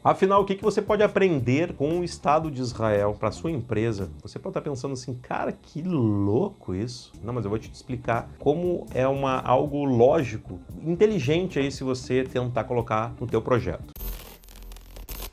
Afinal, o que você pode aprender com o Estado de Israel para sua empresa? Você pode estar pensando assim, cara, que louco isso. Não, mas eu vou te explicar como é algo lógico, inteligente aí se você tentar colocar no teu projeto.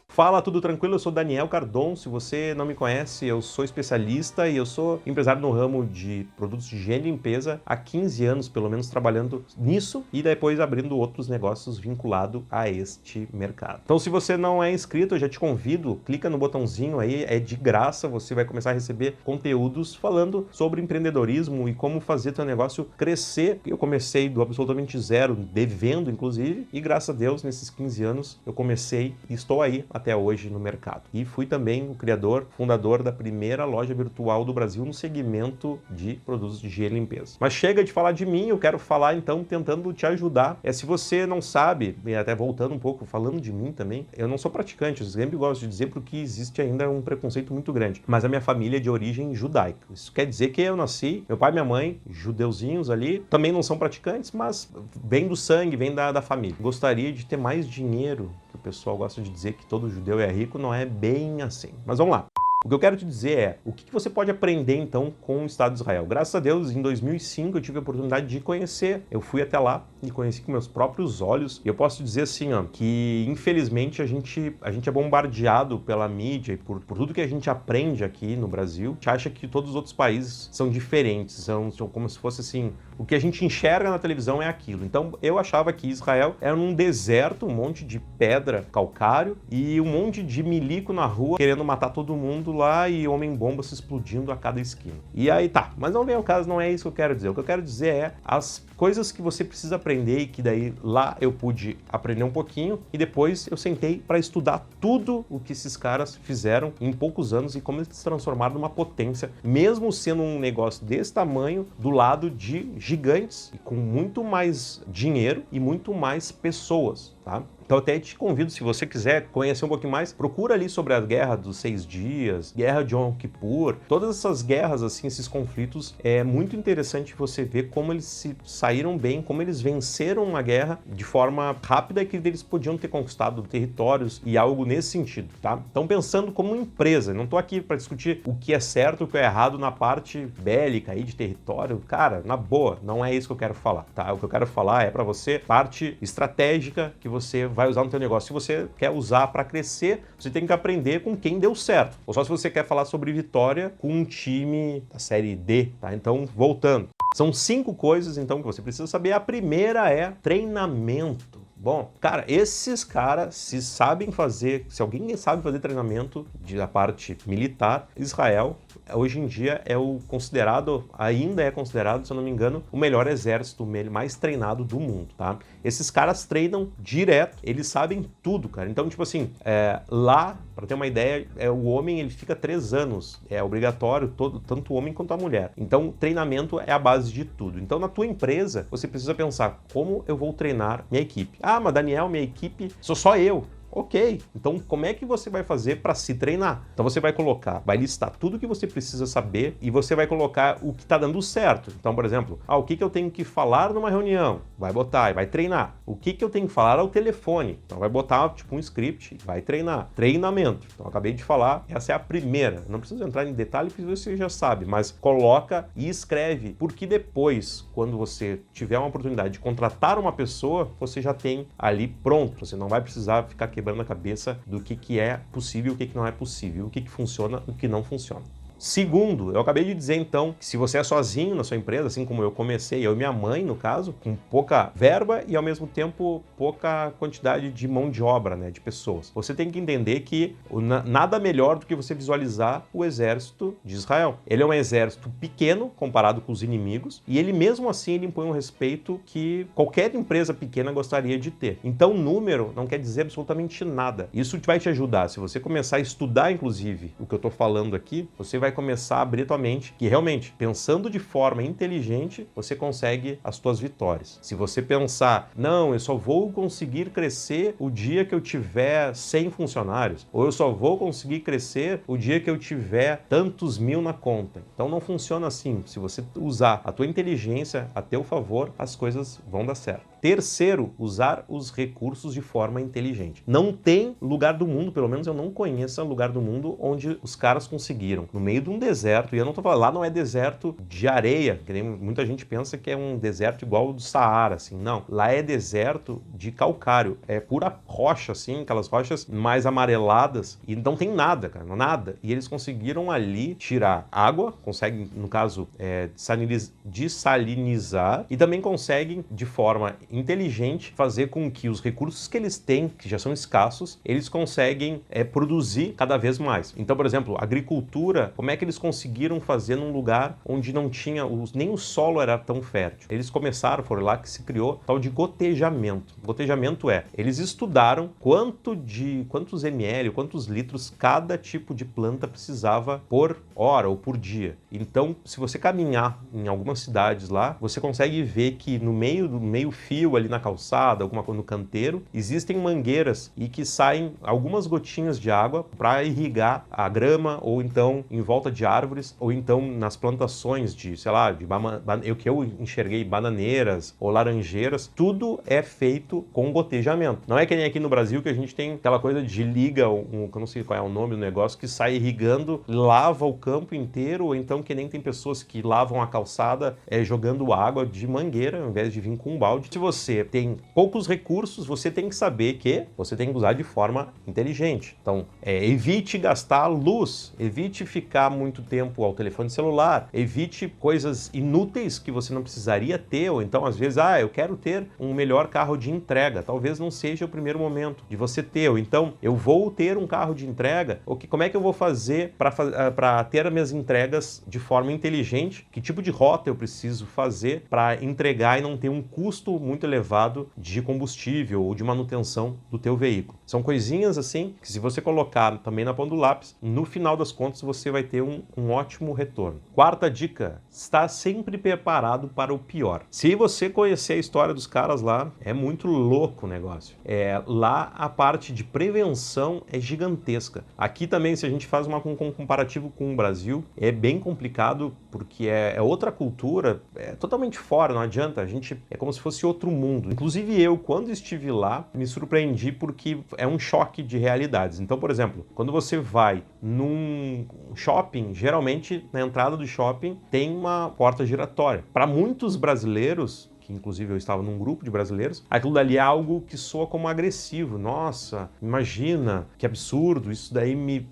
Fala, tudo tranquilo? Eu sou Daniel Cardon. Se você não me conhece, eu sou especialista e eu sou empresário no ramo de produtos de higiene e limpeza há 15 anos, pelo menos, trabalhando nisso e depois abrindo outros negócios vinculados a este mercado. Então, se você não é inscrito, eu já te convido, clica no botãozinho aí, é de graça, você vai começar a receber conteúdos falando sobre empreendedorismo e como fazer teu negócio crescer. Eu comecei do absolutamente zero, devendo inclusive, e graças a Deus, nesses 15 anos, eu comecei e estou aí até hoje no mercado. E fui também o criador, fundador da primeira loja virtual do Brasil no segmento de produtos de higiene e limpeza. Mas chega de falar de mim, eu quero falar então tentando te ajudar. Se você não sabe, e até voltando um pouco, falando de mim também, eu não sou praticante, eu sempre gosto de dizer porque existe ainda um preconceito muito grande. Mas a minha família é de origem judaica. Isso quer dizer que eu nasci, meu pai e minha mãe, judeuzinhos ali, também não são praticantes, mas vem do sangue, vem da família. Gostaria de ter mais dinheiro, que o pessoal gosta de dizer que todo judeu é rico, não é bem assim. Mas vamos lá. O que eu quero te dizer é, o que você pode aprender então com o Estado de Israel? Graças a Deus, em 2005 eu tive a oportunidade de conhecer, eu fui até lá e conheci com meus próprios olhos, e eu posso te dizer assim, ó, que infelizmente a gente é bombardeado pela mídia e por tudo que a gente aprende aqui no Brasil, a gente acha que todos os outros países são diferentes, são como se fosse assim, o que a gente enxerga na televisão é aquilo. Então eu achava que Israel era um deserto, um monte de pedra, calcário e um monte de milico na rua querendo matar todo mundo lá e homem-bomba se explodindo a cada esquina. E aí tá, mas não vem ao caso, não é isso que eu quero dizer. O que eu quero dizer é as coisas que você precisa aprender e que daí lá eu pude aprender um pouquinho e depois eu sentei para estudar tudo o que esses caras fizeram em poucos anos e como eles se transformaram numa potência, mesmo sendo um negócio desse tamanho, do lado de gigantes e com muito mais dinheiro e muito mais pessoas, tá? Então eu até te convido, se você quiser conhecer um pouquinho mais, procura ali sobre a Guerra dos 6 Dias, Guerra de Yom Kippur, todas essas guerras, assim, esses conflitos, é muito interessante você ver como eles se saíram bem, como eles venceram uma guerra de forma rápida e que eles podiam ter conquistado territórios e algo nesse sentido, tá? Então pensando como empresa, não tô aqui para discutir o que é certo e o que é errado na parte bélica aí de território, cara, na boa, não é isso que eu quero falar, tá? O que eu quero falar é para você parte estratégica que você vai usar no teu negócio. Se você quer usar para crescer, você tem que aprender com quem deu certo. Ou só se você quer falar sobre vitória com um time da série D, tá? Então, voltando. São 5 coisas, então, que você precisa saber. A primeira é treinamento. Bom, cara, esses caras, se alguém sabe fazer treinamento da parte militar, Israel, hoje em dia ainda é considerado, se eu não me engano, o melhor exército, mais treinado do mundo, tá? Esses caras treinam direto, eles sabem tudo, cara. Então, tipo assim, lá, para ter uma ideia, o homem, ele fica 3 anos, é obrigatório, tanto o homem quanto a mulher. Então, treinamento é a base de tudo. Então, na tua empresa, você precisa pensar, como eu vou treinar minha equipe? Ah, mas Daniel, minha equipe, sou só eu. Ok, então como é que você vai fazer para se treinar? Então você vai listar tudo que você precisa saber e você vai colocar o que está dando certo. Então, por exemplo, o que eu tenho que falar numa reunião? Vai botar e vai treinar. O que eu tenho que falar ao telefone? Então vai botar tipo um script, vai treinar. Treinamento. Então acabei de falar, essa é a primeira. Não preciso entrar em detalhe porque você já sabe, mas coloca e escreve, porque depois, quando você tiver uma oportunidade de contratar uma pessoa, você já tem ali pronto. Você não vai precisar ficar quebrando a cabeça do que é possível e o que não é possível, o que funciona e o que não funciona. Segundo, eu acabei de dizer então que se você é sozinho na sua empresa, assim como eu comecei, eu e minha mãe no caso, com pouca verba e ao mesmo tempo pouca quantidade de mão de obra, né, de pessoas. Você tem que entender que nada melhor do que você visualizar o exército de Israel. Ele é um exército pequeno comparado com os inimigos e ele mesmo assim ele impõe um respeito que qualquer empresa pequena gostaria de ter. Então número não quer dizer absolutamente nada. Isso vai te ajudar. Se você começar a estudar inclusive o que eu estou falando aqui, você vai começar a abrir tua mente, que realmente, pensando de forma inteligente, você consegue as tuas vitórias. Se você pensar, não, eu só vou conseguir crescer o dia que eu tiver 100 funcionários, ou eu só vou conseguir crescer o dia que eu tiver tantos mil na conta. Então não funciona assim. Se você usar a tua inteligência a teu favor, as coisas vão dar certo. Terceiro, usar os recursos de forma inteligente. Não tem lugar do mundo, pelo menos eu não conheço lugar do mundo onde os caras conseguiram, no meio de um deserto, e eu não tô falando, lá não é deserto de areia, que nem muita gente pensa que é um deserto igual ao do Saara, assim, não. Lá é deserto de calcário, é pura rocha, assim, aquelas rochas mais amareladas, e não tem nada, cara, nada. E eles conseguiram ali tirar água, conseguem, no caso, dessalinizar, e também conseguem, de forma inteligente, fazer com que os recursos que eles têm, que já são escassos, eles conseguem produzir cada vez mais. Então, por exemplo, agricultura, como é que eles conseguiram fazer num lugar onde não tinha, nem o solo era tão fértil? Eles começaram, foi lá que se criou tal de gotejamento. Gotejamento eles estudaram quantos ml, quantos litros cada tipo de planta precisava por hora ou por dia. Então, se você caminhar em algumas cidades lá, você consegue ver que no meio fio ali na calçada, alguma coisa no canteiro, existem mangueiras e que saem algumas gotinhas de água para irrigar a grama, ou então em volta de árvores, ou então nas plantações de, sei lá, que eu enxerguei bananeiras ou laranjeiras, tudo é feito com gotejamento. Não é que nem aqui no Brasil que a gente tem aquela coisa de liga, eu não sei qual é o nome do negócio, que sai irrigando, lava o campo inteiro, ou então que nem tem pessoas que lavam a calçada jogando água de mangueira ao invés de vir com um balde. Se você tem poucos recursos, você tem que saber que você tem que usar de forma inteligente. Então, evite gastar luz, evite ficar muito tempo ao telefone celular, evite coisas inúteis que você não precisaria ter, ou então às vezes, eu quero ter um melhor carro de entrega, talvez não seja o primeiro momento de você ter, ou então, eu vou ter um carro de entrega, como é que eu vou fazer para ter as minhas entregas de forma inteligente, que tipo de rota eu preciso fazer para entregar e não ter um custo muito elevado de combustível ou de manutenção do teu veículo. São coisinhas assim que, se você colocar também na ponta do lápis, no final das contas você vai ter um ótimo retorno. Quarta dica, está sempre preparado para o pior. Se você conhecer a história dos caras lá, é muito louco o negócio. Lá a parte de prevenção é gigantesca. Aqui também, se a gente faz um comparativo com o Brasil, é bem complicado, porque é outra cultura, é totalmente fora, não adianta, é como se fosse outro mundo. Inclusive eu, quando estive lá, me surpreendi porque é um choque de realidades. Então, por exemplo, quando você vai num shopping, geralmente na entrada do shopping tem uma porta giratória. Para muitos brasileiros, que inclusive eu estava num grupo de brasileiros, aquilo dali é algo que soa como agressivo. Nossa, imagina, que absurdo, isso daí me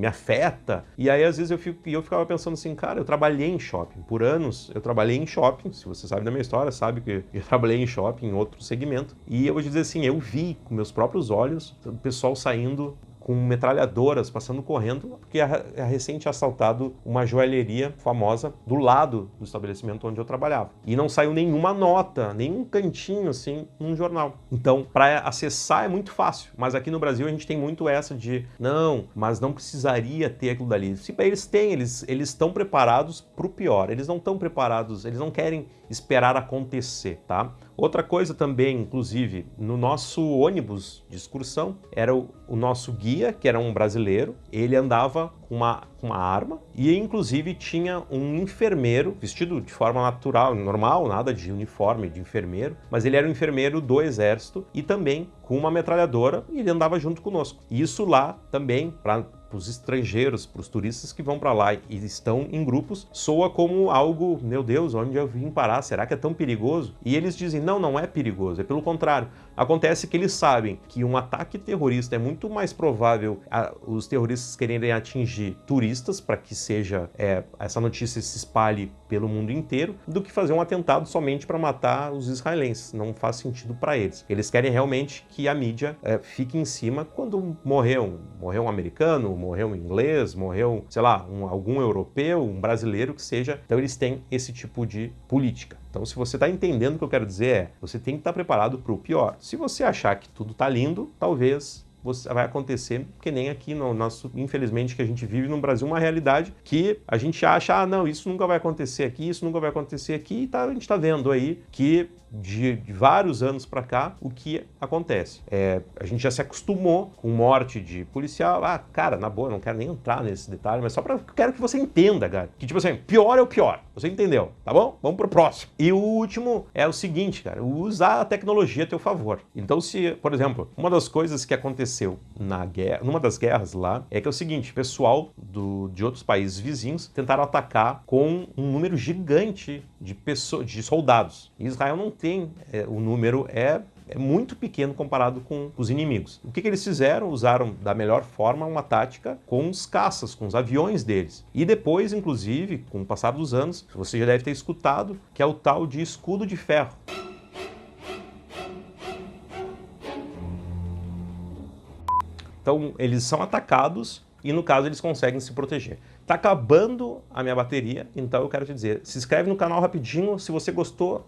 afeta. E aí às vezes eu ficava pensando assim, cara, eu trabalhei em shopping. Por anos eu trabalhei em shopping, se você sabe da minha história, sabe que eu trabalhei em shopping, em outro segmento. E eu vou dizer assim, eu vi com meus próprios olhos o pessoal saindo com metralhadoras, passando correndo, porque é recente assaltado uma joalheria famosa do lado do estabelecimento onde eu trabalhava. E não saiu nenhuma nota, nenhum cantinho assim, num jornal. Então, para acessar é muito fácil, mas aqui no Brasil a gente tem muito essa de, não, mas não precisaria ter aquilo dali. Se eles têm, eles estão preparados para o pior, eles não estão preparados, eles não querem esperar acontecer, tá? Outra coisa também, inclusive, no nosso ônibus de excursão, era o nosso guia, que era um brasileiro, ele andava com uma arma e inclusive tinha um enfermeiro vestido de forma natural, normal, nada de uniforme de enfermeiro, mas ele era um enfermeiro do exército e também com uma metralhadora, e ele andava junto conosco. E isso lá também, para os estrangeiros, para os turistas que vão para lá e estão em grupos, soa como algo, meu Deus, onde eu vim parar? Será que é tão perigoso? E eles dizem, não, não é perigoso, é pelo contrário. Acontece que eles sabem que um ataque terrorista é muito mais provável os terroristas quererem atingir turistas para que essa notícia se espalhe pelo mundo inteiro, do que fazer um atentado somente para matar os israelenses. Não faz sentido para eles. Eles querem realmente que a mídia fique em cima quando morreu um americano, morreu um inglês, morreu, sei lá, algum europeu, um brasileiro que seja. Então eles têm esse tipo de política. Então, se você está entendendo o que eu quero dizer, você tem que estar preparado para o pior. Se você achar que tudo está lindo, talvez vai acontecer que nem aqui no nosso, infelizmente, que a gente vive no Brasil, uma realidade que a gente acha, não, isso nunca vai acontecer aqui, isso nunca vai acontecer aqui, e a gente está vendo aí que de vários anos para cá, o que acontece? A gente já se acostumou com morte de policial. Ah, cara, na boa, eu não quero nem entrar nesse detalhe, mas só quero que você entenda, cara. Que tipo assim, pior é o pior. Você entendeu, tá bom? Vamos pro próximo. E o último é o seguinte, cara, usar a tecnologia a teu favor. Então se, por exemplo, uma das coisas que aconteceu numa das guerras lá, é que é o seguinte, pessoal de outros países vizinhos tentaram atacar com um número gigante de soldados. E Israel não tem, o número é muito pequeno comparado com os inimigos. O que eles fizeram? Usaram da melhor forma uma tática com os caças, com os aviões deles. E depois, inclusive, com o passar dos anos, você já deve ter escutado, que é o tal de escudo de ferro. Então, eles são atacados e, no caso, eles conseguem se proteger. Tá acabando a minha bateria, então eu quero te dizer, se inscreve no canal rapidinho, se você gostou,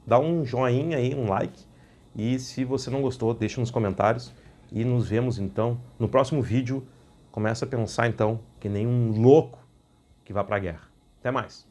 dá um joinha aí, um like. E se você não gostou, deixa nos comentários. E nos vemos, então, no próximo vídeo. Começa a pensar, então, que nem um louco que vai pra guerra. Até mais!